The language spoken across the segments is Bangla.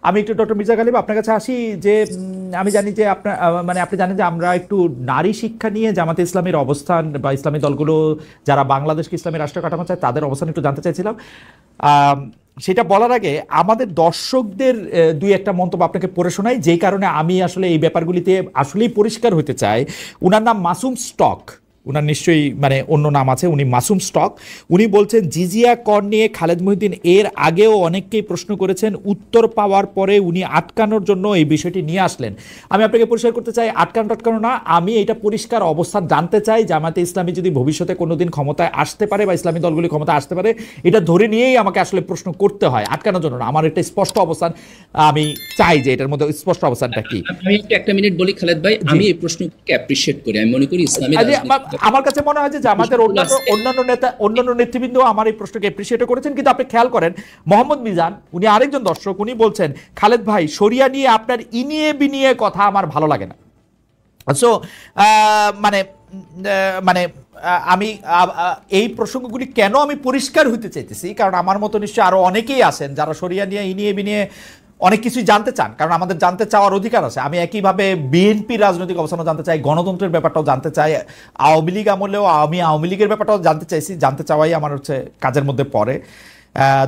আমি একটু ডক্টর মির্জা গালিব আপনার কাছে আসি যে আমি জানি যে আপনার মানে আপনি জানেন যে আমরা একটু নারী শিক্ষা নিয়ে জামাতে ইসলামের অবস্থান বা ইসলামী দলগুলো যারা বাংলাদেশকে ইসলামী রাষ্ট্র কাঠামো চায় তাদের অবস্থান একটু জানতে চাইছিলাম। সেটা বলার আগে আমাদের দর্শকদের দুই একটা মন্তব্য আপনাকে পড়ে শোনাই, যেই কারণে আমি আসলে এই ব্যাপারগুলিতে আসলেই পরিষ্কার হতে চাই। উনার নাম মাসুম স্টক, উনার নিশ্চয়ই মানে অন্য নাম আছে, উনি মাসুম স্টক। উনি বলছেন জিজিয়া কর নিয়ে খালেদ মহিউদ্দিন এর আগেও অনেককেই প্রশ্ন করেছেন, উত্তর পাওয়ার পরে উনি আটকানোর জন্য এই বিষয়টি নিয়ে আসলেন। আমি আপনাকে পরিষ্কার করতে চাই, আটকানো না, আমি এটা পরিষ্কার অবস্থান জানতে চাই। জামাতে ইসলামী যদি ভবিষ্যতে কোনোদিন ক্ষমতায় আসতে পারে বা ইসলামী দলগুলি ক্ষমতায় আসতে পারে, এটা ধরে নিয়েই আমাকে আসলে প্রশ্ন করতে হয়, আটকানোর জন্য না। আমার একটা স্পষ্ট অবস্থান আমি চাই যে এটার মধ্যে স্পষ্ট অবস্থানটা কি। আমি একটা মিনিট বলি খালেদ ভাই, আমি এই প্রশ্নকে অ্যাপ্রিশিয়েট করি। আমি মনে করি ইসলামী আমার কাছে মনে হয় যে আমাদের অন্যান্য নেতৃবৃন্দ আমার এই প্রশ্নকে এপ্রিশিয়েট করেছেন, কিন্তু আপনি খেয়াল করেন মোহাম্মদ মিজান উনি আরেকজন দর্শক, উনি বলছেন খালেদ ভাই শরিয়া নিয়ে আপনার ইনিয়ে বিনিয়ে কথা আমার ভালো লাগে না। সো মানে মানে আমি এই প্রসঙ্গগুলি কেন আমি পরিষ্কার হইতে চাইতেছি, কারণ আমার মতো নিশ্চয়ই আরো অনেকেই আছেন যারা শরিয়া নিয়ে ইনিয়ে বিনিয়ে অনেক কিছুই জানতে চান, কারণ আমাদের জানতে চাওয়ার অধিকার আছে। আমি একইভাবে বিএনপি রাজনৈতিক অবস্থানও জানতে চাই, গণতন্ত্রের ব্যাপারটাও জানতে চাই, আওয়ামী লীগ আমলেও আমি আওয়ামী লীগের ব্যাপারটাও জানতে চাইছি, জানতে চাওয়াই আমার হচ্ছে কাজের মধ্যে পড়ে।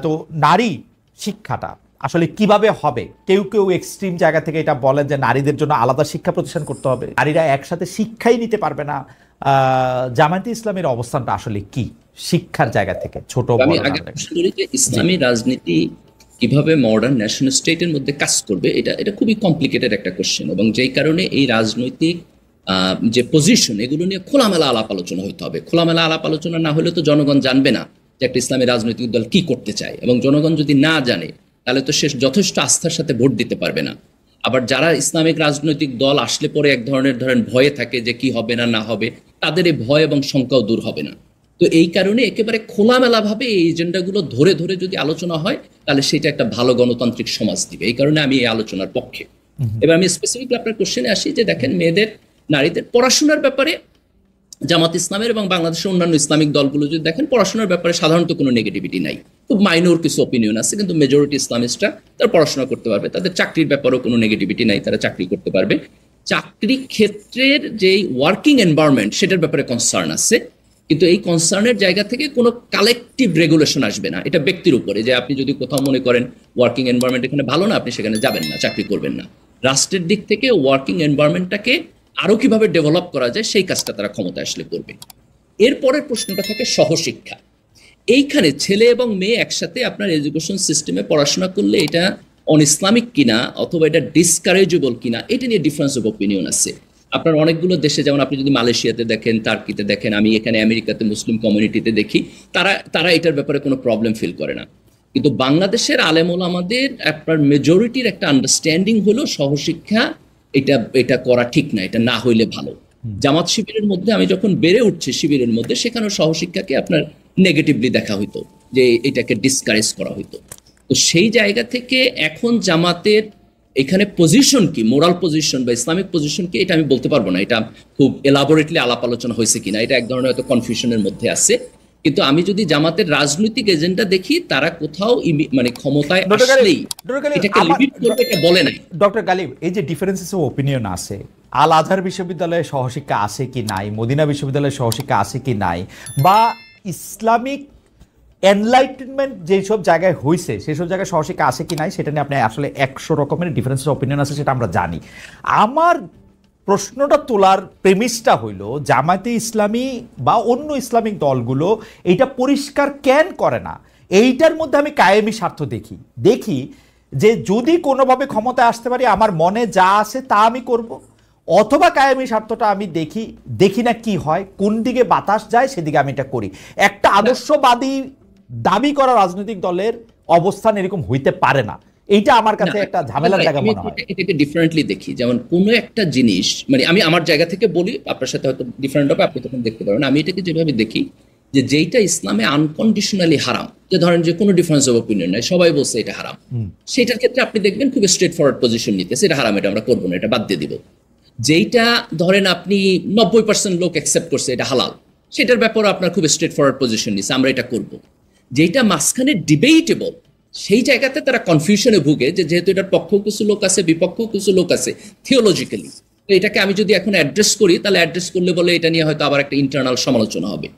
তো নারী শিক্ষাটা আসলে কিভাবে হবে, কেউ কেউ এক্সট্রিম জায়গা থেকে এটা বলেন যে নারীদের জন্য আলাদা শিক্ষা প্রতিষ্ঠান করতে হবে, নারীরা একসাথে শিক্ষাই নিতে পারবে না। জামায়াতে ইসলামের অবস্থানটা আসলে কি শিক্ষার জায়গা থেকে? ছোট আমি আগে প্রশ্ন করি যে ইসলামী রাজনীতি কিভাবে মডার্ন ন্যাশনাল স্টেটের মধ্যে কাজ করবে, এটা খুবই কমপ্লিকেটেড একটা কোশ্চেন, এবং যেই কারণে এই রাজনৈতিক যে পজিশন এগুলো নিয়ে খোলামেলা আলাপ আলোচনা হইতে হবে। খোলামেলা আলাপ আলোচনা না হলে তো জনগণ জানবে না যে একটা ইসলামী রাজনৈতিক দল কি করতে চায়, এবং জনগণ যদি না জানে তাহলে তো সে যথেষ্ট আস্থার সাথে ভোট দিতে পারবে না। আবার যারা ইসলামিক রাজনৈতিক দল আসলে পরে এক ধরনের ভয়ে থাকে যে কি হবে না হবে, তাদের এই ভয় এবং শঙ্কাও দূর হবে না। তো এই কারণে একেবারে খোলামেলাভাবে এই এজেন্ডাগুলো ধরে ধরে যদি আলোচনা হয় তাহলে সেটা একটা ভালো গণতান্ত্রিক সমাজ দিবে। এই কারণে আমি এই আলোচনার পক্ষে। এবার আমি স্পেসিফিকলি আপনার কোশ্চেনে আসি যে দেখেন, নারীদের পড়াশোনার ব্যাপারে জামাত ইসলামের এবং বাংলাদেশের অন্যান্য ইসলামিক দলগুলো যদি দেখেন, পড়াশোনার ব্যাপারে সাধারণত কোনো নেগেটিভিটি নাই। খুব মাইনর কিছু অপিনিয়ন আছে, কিন্তু মেজরিটি ইসলামিস্টরা তারা পড়াশোনা করতে পারবে, তাদের চাকরির ব্যাপারেও কোনো নেগেটিভিটি নাই, তারা চাকরি করতে পারবে। চাকরি ক্ষেত্রের যে ওয়ার্কিং এনভায়রনমেন্ট সেটার ব্যাপারে কনসার্ন আছে, কিন্তু এই কনসার্নের জায়গা থেকে কোনো কালেকটিভ রেগুলেশন আসবে না। এটা ব্যক্তির উপরে, যে আপনি যদি কোথাও মনে করেন ওয়ার্কিং এনভায়রনমেন্ট এখানে ভালো না, আপনি সেখানে যাবেন না, চাকরি করবেন না। রাষ্ট্রের দিক থেকে ওয়ার্কিং এনভায়রনমেন্টটাকে আরো কিভাবে ডেভেলপ করা যায় সেই কাজটা তারা ক্ষমতা আসলে করবে। এরপরের প্রশ্নটা থাকে সহশিক্ষা। এইখানে ছেলে এবং মেয়ে একসাথে আপনার এডুকেশন সিস্টেমে পড়াশোনা করলে এটা অন ইসলামিক কিনা অথবা এটা ডিসকারেজেবল কিনা, এটা নিয়ে ডিফারেন্স অফ ওপিনিয়ন আছে। আপনার অনেকগুলো দেশে, যেমন আপনি যদি মালয়েশিয়াতে দেখেন, টার্কিতে দেখেন, আমি এখানে আমেরিকাতে মুসলিম কমিউনিটিতে দেখি, তারা এটার ব্যাপারে কোনো প্রবলেম ফিল করে না। কিন্তু বাংলাদেশের আলেম ওলামাদের আপনার মেজরিটির একটা আন্ডারস্ট্যান্ডিং হলো সহশিক্ষা এটা করা ঠিক না, এটা না হইলে ভালো। জামাত শিবিরের মধ্যে আমি যখন বেড়ে উঠছি শিবিরের মধ্যে, সেখানে সহশিক্ষাকে আপনার নেগেটিভলি দেখা হইতো, যে এটাকে ডিসকারেজ করা হইতো। তো সেই জায়গা থেকে এখন জামাতের এখানে পজিশন কি, মোরাল পজিশন বা ইসলামিক পজিশন কি, এটা আমি বলতে পারবো না। এটা খুব এলাবোরেটলি আলাপ আলোচনা হয়েছে কিনা, এটা এক ধরনের হয়তো কনফিউশনের মধ্যে আছে। কিন্তু আমি যদি জামাতের রাজনৈতিক এজেন্ডা দেখি, তারা কোথাও মানে ক্ষমতায় আসলেই এটাকে লিমিট করবে এটা বলে নাই। ডক্টর গালিব, এই যে ডিফারেন্সেস অফ ওপিনিয়ন আছে, আল আজহার বিশ্ববিদ্যালয়ে সহশিক্ষা আছে কি নাই, মদিনা বিশ্ববিদ্যালয়ে সহশিক্ষা আছে কি নাই, বা ইসলামিক এনলাইটেনমেন্ট যেসব জায়গায় হয়েছে সেসব জায়গায় সহশিক্ষা আছে কি নাই, সেটা নিয়ে আপনি আসলে 100 রকমের ডিফারেন্সেস অফ ওপিনিয়ন আছে, সেটা আমরা জানি। আমার প্রশ্নটা তোলার প্রেমিসটা হইল, জামায়াতে ইসলামী বা অন্য ইসলামিক দলগুলো এইটা পরিষ্কার কেন করে না? এইটার মধ্যে আমি কায়েমি স্বার্থ দেখি যে যদি কোনোভাবে ক্ষমতায় আসতে পারি, আমার মনে যা আছে তা আমি করব, অথবা কায়েমি স্বার্থটা আমি দেখি না কি হয়, কোন দিকে বাতাস যায় সেদিকে আমি এটা করি। একটা আদর্শবাদী দাবি করা রাজনৈতিক দলের অবস্থান এরকম হইতে পারে না। এইটা আমার কাছে একটা ঝামেলার জায়গা মনে হয়। এটাকে ডিফারেন্টলি দেখি, যেমন কোনো একটা জিনিস, মানে আমি আমার জায়গা থেকে বলি, আপনার সাথে হয়তো ডিফারেন্ট হবে, আপনি তখন দেখতে পারবেন। আমি এটাকে যেভাবে দেখি, যে যেইটা ইসলামে আনকন্ডিশনালি হারাম, যে ধরেন যে কোনো ডিফারেন্স অফ ওপিনিয়ন নাই, সবাই বলছে এটা হারাম, সেটার ক্ষেত্রে আপনি দেখবেন খুব স্ট্রেট ফরওয়ার্ড পজিশন নিতে, সেটা হারাম, এটা আমরা করবো না, এটা বাদ দিয়ে দিব। যেইটা ধরেন আপনি 90% লোক অ্যাকসেপ্ট করছে এটা হালাল, সেটার ব্যাপারে আপনার খুব স্ট্রেট ফরওয়ার্ড পজিশন নিচ্ছে, আমরা এটা করব। যেটা মাঝখানে ডিবেটেবল, সেই জায়গাতে তারা কনফিউশনে ভুগে যে যেহেতু এটার পক্ষ কিছু লোক আছে বিপক্ষ কিছু লোক আছে থিওলজিক্যালি, তো এটাকে আমি যদি এখন অ্যাড্রেস করি তাহলে অ্যাড্রেস করলে বলে এটা নিয়ে হয়তো আবার একটা ইন্টারনাল সমালোচনা হবে।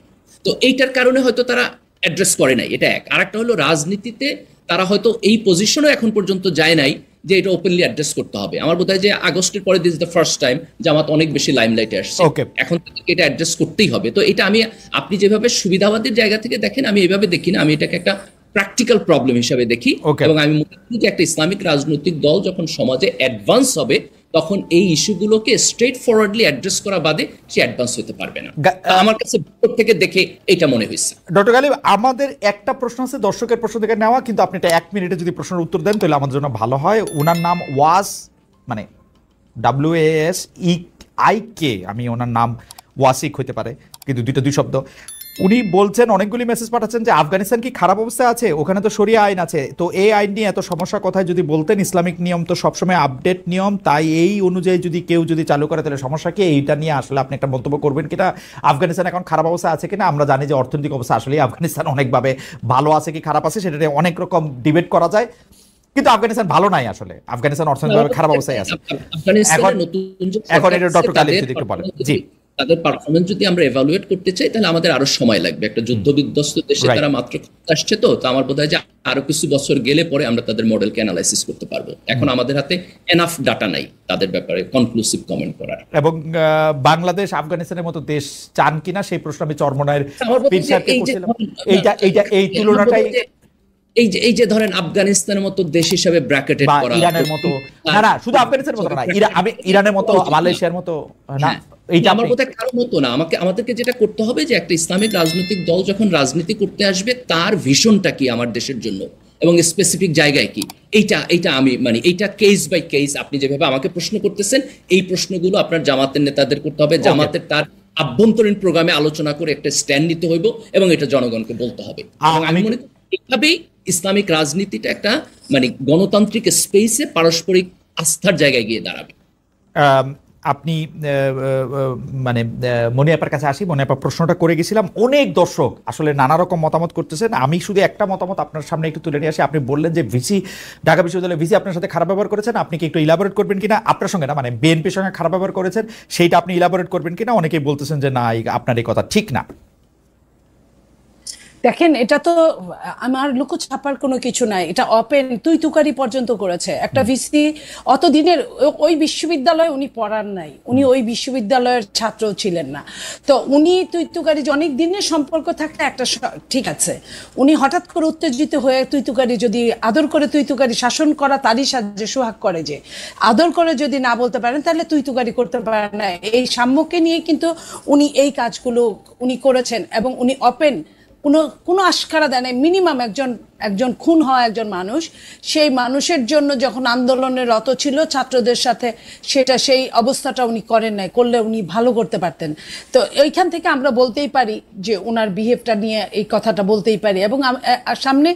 তো এইটার কারণে হয়তো তারা অ্যাড্রেস করে নাই, এটা এক। আর একটা হলো রাজনীতিতে তারা হয়তো এই পজিশনও এখন পর্যন্ত যায় নাই যে এটা ওপেনলি অ্যাড্রেস করতে হবে। আমার বোধ হয় যে আগস্টের পরে দিস দ্য ফার্স্ট টাইম জামাত অনেক বেশি লাইমলাইটে আসছে, এখন এটা অ্যাড্রেস করতেই হবে। তো এটা আপনি যেভাবে সুবিধাবাদের জায়গা থেকে দেখেন, আমি এইভাবে দেখি না, আমি এটাকে একটা প্র্যাকটিক্যাল প্রবলেম হিসাবে দেখি। এবং আমি মনে করি যে একটা ইসলামিক রাজনৈতিক দল যখন সমাজে অ্যাডভান্স হবে তখন এই ইস্যুগুলোকে স্ট্রেট ফরওয়ার্ডলি অ্যাড্রেস করা বাদে সে অ্যাডভান্স হতে পারবে না। আমার কাছে থেকে দেখে এটা মনে হয়েছে। ডক্টর গালিব, আমাদের একটা প্রশ্ন আছে দর্শকের প্রশ্ন থেকে নেওয়া, কিন্তু আপনি এটা 1 মিনিটে যদি প্রশ্নের উত্তর দেন তাহলে আমাদের জন্য ভালো হয়। ওনার নাম ওয়াস, মানে WASEIK, আমি ওনার নাম ওয়াসিক হতে পারে কিন্তু দুই শব্দ। উনি বলছেন, অনেকগুলি মেসেজ পাঠাচ্ছেন যে আফগানিস্তান কি খারাপ অবস্থায় আছে? ওখানে তো শরিয়া আইন আছে, তো এই আইন নিয়ে এত সমস্যা কথায় যদি বলতেন। ইসলামিক নিয়ম তো সবসময় আপডেট নিয়ম, তাই এই অনুযায়ী যদি কেউ যদি চালু করে তাহলে সমস্যা কি? এইটা নিয়ে আসলে আপনি একটা মন্তব্য করবেন কিনা? আফগানিস্তান এখন খারাপ অবস্থায় আছে কিনা? আমরা জানি যে অর্থনৈতিক অবস্থা আসলে আফগানিস্তান অনেকভাবে ভালো আছে কি খারাপ আছে সেটা নিয়ে অনেক রকম ডিবেট করা যায়, কিন্তু আফগানিস্তান ভালো নাই আসলে, আফগানিস্তান অর্থনৈতিকভাবে খারাপ অবস্থায় আছে। এখন এটা ডক্টর গালিব যদি একটু বলেন। জি, তাদের পারফরমেন্স যদি আমরা এভালুয়েট করতে চাই তাহলে আমাদের আরো সময় লাগবে। একটা যুদ্ধ বিধ্বস্ত দেশে তারা মাত্র আসছে, তো আমার বোধ হয় যে আরো কিছু বছর গেলে পরে আমরা তাদের মডেলকে অ্যানালাইসিস করতে পারবো। এখন আমাদের হাতে এনাফ ডাটা নাই তাদের ব্যাপারে কনক্লুসিভ কমেন্ট করার। এবং বাংলাদেশ আফগানিস্তানের মতো দেশ চান কিনা সেই প্রশ্ন আমি চরমনায়ের পীর সাহেবকে করছিলাম। এই তুলনাটাই এই যে ধরেন আফগানিস্তানের মতো দেশ হিসেবে ব্র্যাকেটেড করা, ইরানের মতো না, শুধু আফগানিস্তানের মতো না, আমি ইরানের মতো মালয়েশিয়ার মতো না, এইটা আমার কথা কারো মতো না। আমাদেরকে যেটা করতে হবে যে একটা ইসলামিক রাজনৈতিক দল যখন রাজনীতি করতে আসবে তার ভিশনটা কি আমার দেশের জন্য এবং স্পেসিফিক জায়গায় কি, এইটা আমি মানে এইটা কেস বাই কেস। আপনি যেভাবে আমাকে প্রশ্ন করতেছেন এই প্রশ্নগুলো আপনার জামাতের নেতাদের করতে হবে। জামাতের তার আভ্যন্তরীণ প্রোগ্রামে আলোচনা করে একটা স্ট্যান্ড নিতে হইব এবং এটা জনগণকে বলতে হবে। আমি মনে করি এইভাবেই ইসলামিক রাজনীতিটা একটা মানে গণতান্ত্রিক স্পেসে পারস্পরিক আস্থার জায়গায় গিয়ে দাঁড়াবে। আপনি মানে মনিয়াপার কাছে আসি। মনিয়াপা প্রশ্নটা করে গেছিলাম, অনেক দর্শক আসলে নানা রকম মতামত করতেছেন। আমি শুধু একটা মতামত আপনার সামনে একটু তুলে নিয়ে আসি। আপনি বললেন যে ভিসি, ঢাকা বিশ্ববিদ্যালয়ের ভিসি আপনার সাথে খারাপ ব্যবহার করেছেন, আপনি কি একটু ইলাবোরেট করবেন কিনা? আপনার সঙ্গে না, মানে বিএনপির সঙ্গে খারাপ ব্যবহার করেছেন সেইটা আপনি ইলাবোরেট করবেন কিনা? অনেকেই বলতেছেন যে না, আপনার এই কথা ঠিক না। দেখেন, এটা তো আমার লুকোছাপার কোনো কিছু নাই, এটা ওপেন তুই তুকারি পর্যন্ত করেছে একটা ভিসি। অতদিনের ওই বিশ্ববিদ্যালয়ে উনি পড়ান নাই, উনি ওই বিশ্ববিদ্যালয়ের ছাত্র ছিলেন না, তো উনি তুই তুকারি অনেক দিনের সম্পর্ক থাকলে একটা ঠিক আছে। উনি হঠাৎ করে উত্তেজিত হয়ে তুই তুকারি, যদি আদর করে তুই তুকারি শাসন করা তারই সাহায্যে সোহাগ করে, যে আদর করে যদি না বলতে পারেন তাহলে তুই তুকারি করতে পারেন না। এই সাম্যকে নিয়ে কিন্তু উনি এই কাজগুলো উনি করেছেন এবং উনি ওপেন কোনো আশকারা দেয় নাই। মিনিমাম একজন খুন হওয়া একজন মানুষ, সেই মানুষের জন্য যখন আন্দোলনের রত ছিল ছাত্রদের সাথে, সেই অবস্থাটা উনি করেন নাই, করলে উনি ভালো করতে পারতেন। তো এইখান থেকে আমরা বলতেই পারি যে ওনার বিহেভটা নিয়ে এই কথাটা বলতেই পারি। এবং সামনে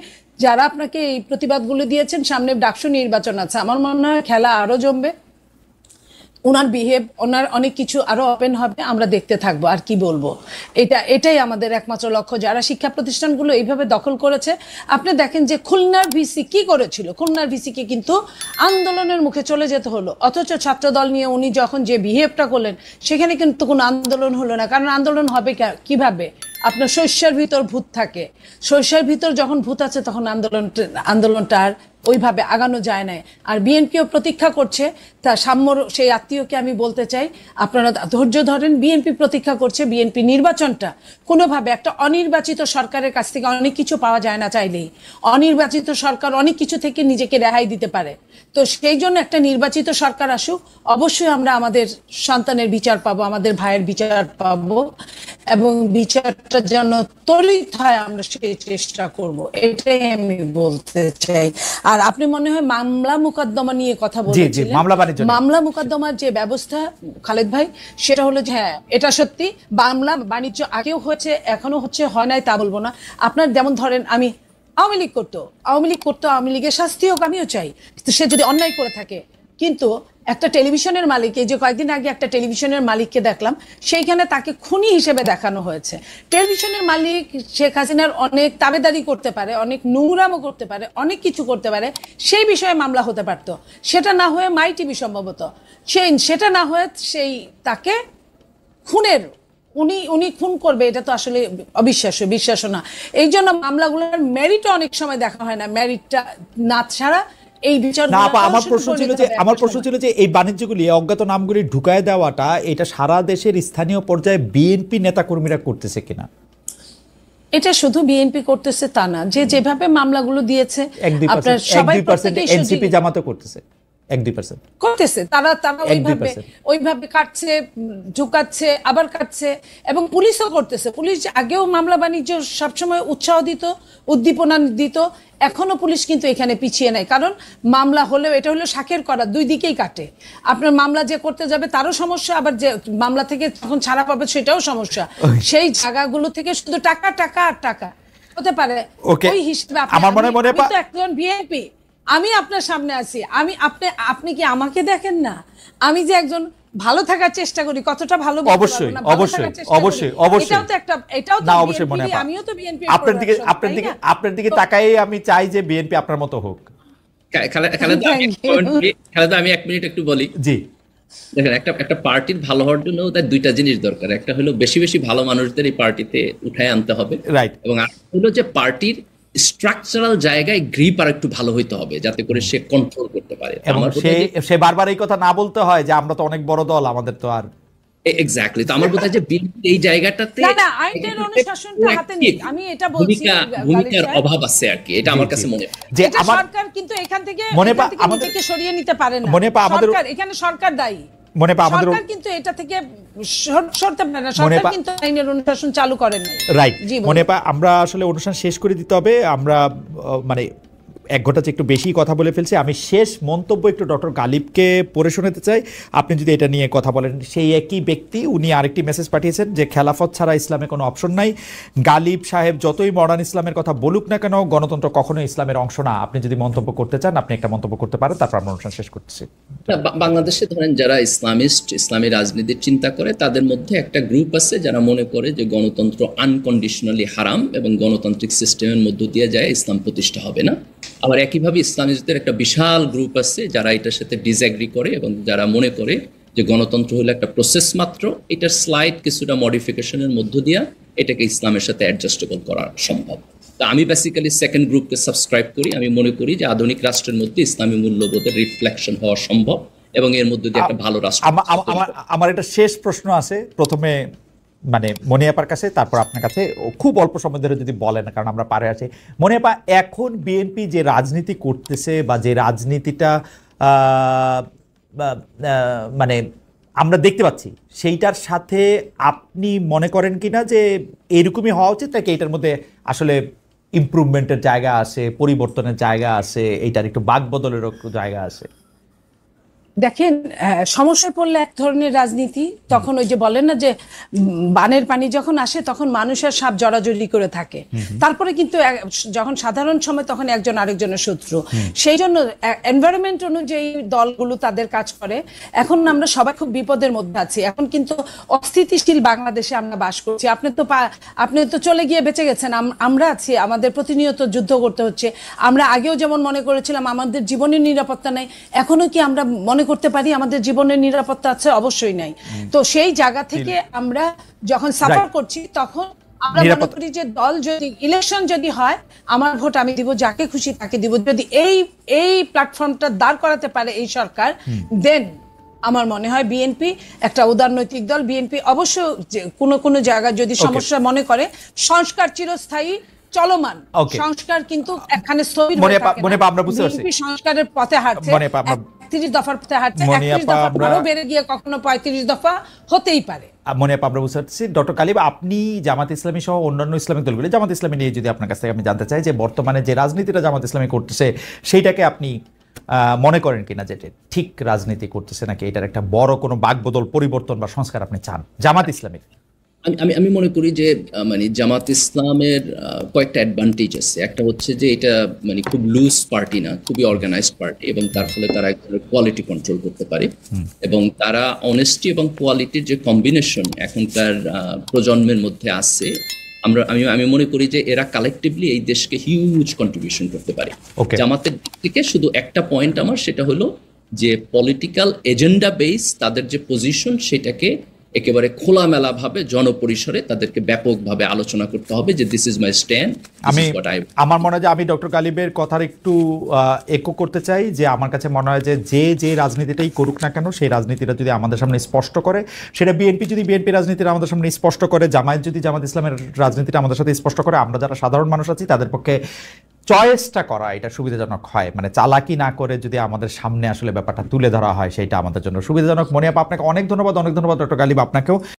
যারা আপনাকে এই প্রতিবাদগুলো দিয়েছেন, সামনে ডাকসু নির্বাচন আছে, আমার মনে হয় খেলা আরো জমবে, ওনার বিহেভ, ওনার অনেক কিছু আরো ওপেন হবে, আমরা দেখতে থাকবো। আর কি বলবো, এটাই আমাদের একমাত্র লক্ষ্য। যারা শিক্ষা প্রতিষ্ঠানগুলো এইভাবে দখল করেছে, আপনি দেখেন যে খুলনার ভিসি কি করেছিল, খুলনার ভিসিকে কিন্তু আন্দোলনের মুখে চলে যেতে হলো, অথচ ছাত্রদল নিয়ে উনি যখন যে বিহেভটা করলেন সেখানে কিন্তু কোনো আন্দোলন হলো না। কারণ আন্দোলন হবে কিভাবে? আপনার শস্যের ভিতর ভূত থাকে, শস্যের ভিতর যখন ভূত আছে তখন আন্দোলনটা আর ওইভাবে আগানো যায় না। আর বিএনপিও প্রতীক্ষা করছে, তা সাম্যর সেই আত্মীয়কে আমি বলতে চাই, আপনারা ধৈর্য ধরেন। বিএনপি প্রতীক্ষা করছে, বিএনপি নির্বাচনটা কোনোভাবে, একটা অনির্বাচিত সরকারের কাছ থেকে অনেক কিছু পাওয়া যায় না চাইলেই, অনির্বাচিত সরকার অনেক কিছু থেকে নিজেকে রেহাই দিতে পারে। তো সেই জন্য একটা নির্বাচিত সরকার আসুক, অবশ্যই আমরা আমাদের সন্তানের বিচার পাবো, আমাদের ভাইয়ের বিচার পাবো, এবং বিচারটা যেন ত্বরিত হয় আমরা সেই চেষ্টা করব, এটাই আমি বলতে চাই। আর আপনি মনে হয় মামলা মোকদ্দমা নিয়ে কথা বলেছিলেন, মামলা মোকদ্দমার যে ব্যবস্থা খালেদ ভাই, সেটা হলো যে হ্যাঁ, এটা সত্যি মামলা বাণিজ্য আগেও হয়েছে, এখনো হচ্ছে, হয় নাই তা বলবো না। আপনার যেমন ধরেন, আমি আওয়ামী লীগ করতো, আওয়ামী লীগের শাস্তি হোক, আমিও চাই সে যদি অন্যায় করে থাকে, কিন্তু একটা টেলিভিশনের মালিক, এই যে কয়েকদিন আগে একটা টেলিভিশনের মালিককে দেখলাম, সেইখানে তাকে খুনি হিসেবে দেখানো হয়েছে। টেলিভিশনের মালিক শেখ হাসিনার অনেক তাবেদারি করতে পারে, অনেক নোংরামো করতে পারে, অনেক কিছু করতে পারে, সেই বিষয়ে মামলা হতে পারতো। সেটা না হয়ে মাই টিভি সম্ভবত সেটা না হয়ে সেই তাকে খুনের উনি খুন করবে, এটা তো আসলে বিশ্বাস না। এই জন্য মামলাগুলোর মেরিটও অনেক সময় দেখা হয় না, মেরিটটা না ছাড়া এই বিচার না আপা, আমার প্রশ্ন ছিল যে এই বাণিজ্যগুলি অজ্ঞাত নামগুলি ঢুকায় দেওয়াটা এটা সারা দেশের স্থানীয় পর্যায়ে বিএনপি নেতাকর্মীরা করতেছে কিনা? এটা শুধু বিএনপি করতেছে তা না, যে যেভাবে মামলাগুলো দিয়েছে আপনার সবাই এনসিপি জামাতও করতেছে, 1-2% করতেছে, তারা ওইভাবে কাটছে, ঝুঁকাচ্ছে, আবার কাটছে, এবং পুলিশও করতেছে। পুলিশ আগেও মামলা বাণিজ্য সবসময় উৎসাহ দিত, উদ্দীপনা দিত, এখনো পুলিশ কিন্তু এখানে পিছিয়ে নাই। কারণ মামলা হলেও এটা হলো শাকের করা, দুই দিকেই কাটে। আপনার মামলা যে করতে যাবে তারও সমস্যা, আবার যে মামলা থেকে যখন ছাড়া পাবে সেটাও সমস্যা। সেই জায়গাগুলো থেকে শুধু টাকা টাকা আর টাকা হতে পারে। ওই হিসেবে একজন বিএনপি, আমি আপনার সামনে আছি, আপনি কি আমাকে দেখেন না? আমি যে একজন ভালো থাকার চেষ্টা করি, কতটা ভালো অবশ্যই আমিও তো বিএনপি আপনার দিকে তাকাই আমি চাই যে বিএনপি আপনার মতো হোক। খালেদা, আমি 1 মিনিট একটু বলি। জি, দেখেন, একটা পার্টির ভালো হওয়ার জন্য তার 2টা জিনিস দরকার। একটা হলো বেশি বেশি ভালো মানুষদের এই পার্টিতে উঠায় আনতে হবে, রাইট, এবং আর হলো যে পার্টির স্ট্রাকচারাল জায়গায় গ্রিপ আর একটু ভালো হইতে হবে, যাতে করে সে কন্ট্রোল করতে পারে। এবং সে বারবার এই কথা না বলতে হয় যে আমরা তো অনেক বড় দল, আমাদের তো আর এক্স্যাক্টলি। তো আমার বোধ হয় যে এই জায়গাটাতে আইনের অনুশাসনটা হাতে নেই, আমি এটা বলছি, ভূমিকার অভাব আছে আর কি, এটা আমার কাছে মনে হয়। যে সরকার কিন্তু এখান থেকে নিজেকে সরিয়ে নিতে পারে না, সরকার এখানে সরকার দায়ী। সরকার কিন্তু এটা থেকে সরতে পারে না, সরকার কিন্তু আইনের অনুশাসন চালু করেন নাই। রাইট, আমরা আসলে অনুষ্ঠান শেষ করে দিতে হবে। আমরা মানে 1 ঘন্টা একটু বেশি কথা বলে ফেলছি। আমি শেষ মন্তব্য একটু ডক্টর গালিবকে পড়ে শোনাতে চাই, আপনি যদি এটা নিয়ে কথা বলেন। সেই একই ব্যক্তি উনি আরেকটি মেসেজ পাঠিয়েছেন যে খেলাফত ছাড়া ইসলামে কোনো অপশন নাই। গালিব সাহেব যতই মডার্ন ইসলামের কথা বলুক না কেন, গণতন্ত্র কখনো ইসলামের অংশ না। আপনি যদি মন্তব্য করতে চান, আপনি একটা মন্তব্য করতে পারেন, তারপর আমরা অনুষ্ঠান শেষ করতেছি। বাংলাদেশে ধরেন যারা ইসলামী রাজনীতির চিন্তা করে, তাদের মধ্যে একটা গ্রুপ আছে যারা মনে করে যে গণতন্ত্র আনকন্ডিশনালি হারাম এবং গণতান্ত্রিক সিস্টেমের মধ্য দিয়ে যায় ইসলাম প্রতিষ্ঠা হবে না। আবার একইভাবে ইসলামিস্টদের একটা বিশাল গ্রুপ আছে যারা এটার সাথে ডিসএগ্রি করে এবং যারা মনে করে যে গণতন্ত্র হলো একটা প্রসেস মাত্র, এটার স্লাইড কিছুটা মডিফিকেশনের মধ্য দিয়ে এটাকে ইসলামের সাথে অ্যাডজাস্টেবল করা সম্ভব। তো আমি বেসিক্যালি সেকেন্ড গ্রুপকে সাবস্ক্রাইব করি। আমি মনে করি যে আধুনিক রাষ্ট্রের মধ্যে ইসলামী মূল্যবোধের রিফ্লেকশন হওয়া সম্ভব এবং এর মধ্যে দিয়ে একটা ভালো রাষ্ট্র। আমার একটা শেষ প্রশ্ন আছে, প্রথমে মানে মনিয়াপার কাছে, তারপর আপনার কাছে। খুব অল্প সময় ধরে যদি বলেন, কারণ আমরা পারে আছি। মনিয়াপা, এখন বিএনপি যে রাজনীতি করতেছে বা যে রাজনীতিটা মানে আমরা দেখতে পাচ্ছি, সেইটার সাথে আপনি মনে করেন কিনা যে এরকমই হওয়া উচিত, নাকি এটার মধ্যে আসলে ইমপ্রুভমেন্টের জায়গা আছে, পরিবর্তনের জায়গা আছে, এইটার একটু বাকবদলেরও একটু জায়গা আছে? দেখেন, সমস্যায় পড়লে এক ধরনের রাজনীতি, তখন ওই যে বলেন না যে বানের পানি যখন আসে তখন মানুষের সাপ জড়াজড়ি করে থাকে, তারপরে কিন্তু যখন সাধারণ সময় তখন একজন আরেকজনের শত্রু। সেই জন্য এনভায়রনমেন্ট অনুযায়ী দলগুলো তাদের কাজ করে। এখন আমরা সবাই খুব বিপদের মধ্যে আছি, এখন কিন্তু অস্থিতিশীল বাংলাদেশে আমরা বাস করছি। আপনি তো চলে গিয়ে বেঁচে গেছেন, আমরা আছি, আমাদের প্রতিনিয়ত যুদ্ধ করতে হচ্ছে। আমরা আগেও যেমন মনে করেছিলাম আমাদের জীবনের নিরাপত্তা নেই, এখনো কি আমরা মনে করতে পারি আমাদের জীবনের নিরাপত্তা আছে? অবশ্যই নাই। তো সেই জায়গা থেকে আমরা যখন সাফার করছি, তখন আমরা মনে করি যে দল যদি ইলেকশন যদি হয়, আমার ভোট আমি দিব, যাকে খুশি তাকে দিব। যদি এই প্ল্যাটফর্মটা দাঁড় করাতে পারে এই সরকার, দেন আমার মনে হয় বিএনপি একটা উদারনৈতিক দল। বিএনপি অবশ্য কোনো জায়গায় যদি সমস্যা মনে করে, সংস্কার চিরস্থায়ী চলমান, সংস্কার কিন্তু এখানে স্থবির হয়ে থাকে না। সংস্কারের পথে হাঁটছে, 30 দফার পথে হাঁটছে, 31 দফা আরো বেড়ে গিয়ে কখনো 35 দফা হতেই পারে। মনে আমরা বুঝতে পারছি। ডক্টর গালিব, আপনি জামাত ইসলামী সহ অন্যান্য ইসলামিক দলগুলি, জামাত ইসলামী নিয়ে যদি আপনার কাছ থেকে আমি জানতে চাই যে বর্তমানে যে রাজনীতিটা জামাত ইসলামী করতেছে, সেইটাকে আপনি মনে করেন কিনা যে ঠিক রাজনীতি করতেছে, নাকি এটার একটা বড় কোনো বাকবদল, পরিবর্তন বা সংস্কার আপনি চান জামাত ইসলামীর? আমি মনে করি যে মানে জামাত ইসলামের কয়েকটা অ্যাডভান্টেজ আছে। একটা হচ্ছে যে এটা মানে খুব লুজ পার্টি না, খুবই অর্গানাইজড পার্টি, এবং তার ফলে তারা এক ধরনের কোয়ালিটি কন্ট্রোল করতে পারে, এবং তারা অনেস্টি এবং কোয়ালিটির যে কম্বিনেশন এখনকার প্রজন্মের মধ্যে আছে, আমি মনে করি যে এরা কালেকটিভলি এই দেশকে হিউজ কন্ট্রিবিউশন করতে পারে। জামাতের দিক থেকে শুধু একটা পয়েন্ট আমার, সেটা হলো যে পলিটিক্যাল এজেন্ডা বেস তাদের যে পজিশন, সেটাকে একেবারে খোলামেলা ভাবে জনপরিসরে তাদেরকে ব্যাপকভাবে আলোচনা করতে হবে যে দিস ইজ মাই স্ট্যান্ড। আমার মনে হয় যে আমি ডক্টর গালিবের কথার একটু একো করতে চাই, যে আমার কাছে মনে হয় যে যে রাজনীতিটাই করুক না কেন, সেই রাজনীতিটা যদি আমাদের সামনে স্পষ্ট করে, সেটা বিএনপি যদি বিএনপি রাজনীতিটা আমাদের সামনে স্পষ্ট করে, জামায়াত যদি জামাত ইসলামের রাজনীতিটা আমাদের সাথে স্পষ্ট করে, আমরা যারা সাধারণ মানুষ আছি তাদের পক্ষে চয়েসটা করা এটা সুবিধাজনক হয়। মানে চালাকি না করে যদি আমাদের সামনে আসলে ব্যাপারটা তুলে ধরা হয়, সেটা আমাদের জন্য সুবিধাজনক। মনিয়াপা, আপনাকে অনেক ধন্যবাদ ডক্টর গালিব, আপনাকেও।